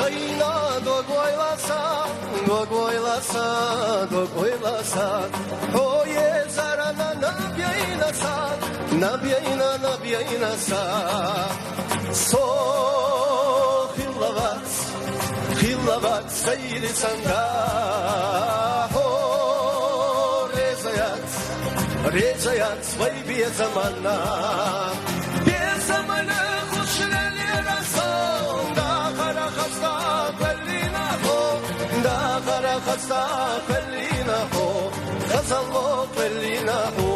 Taina do goilasa, oye zarana nabiyina sa, so hilavat sayri sanga, ho rezayat svay bir zamana, kuşleli rason, da kara hasta bellina ho, da kara hasta bellina ho, kazallo bellina ho,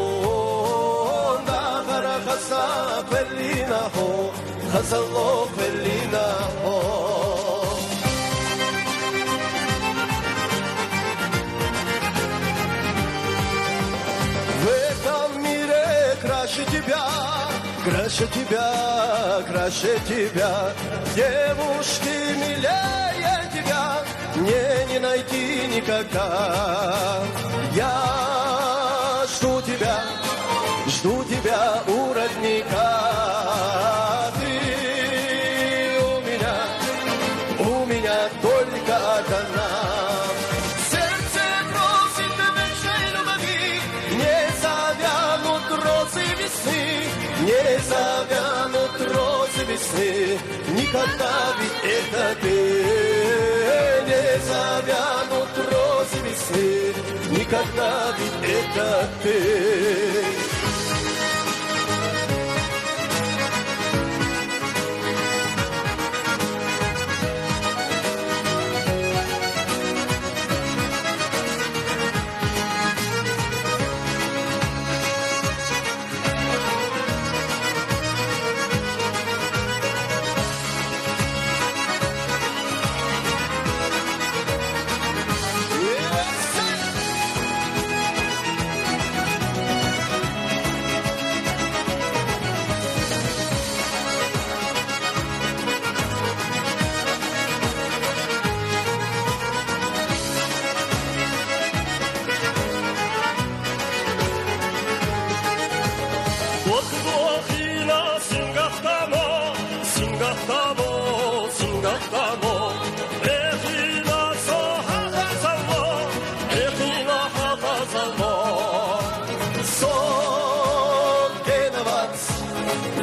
da kara hasta bellina ho, kazallo bellina ho. Краше тебя, девушки милее тебя, мне не найти никогда. Я жду тебя у родника. Ты у меня только одна. Сердце просит вечной любви, не завянут розы весны. Не завянут розы весны, никогда ведь это ты. Не завянут розы весны, никогда ведь это ты.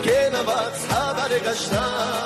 Genovat, haber kaçta.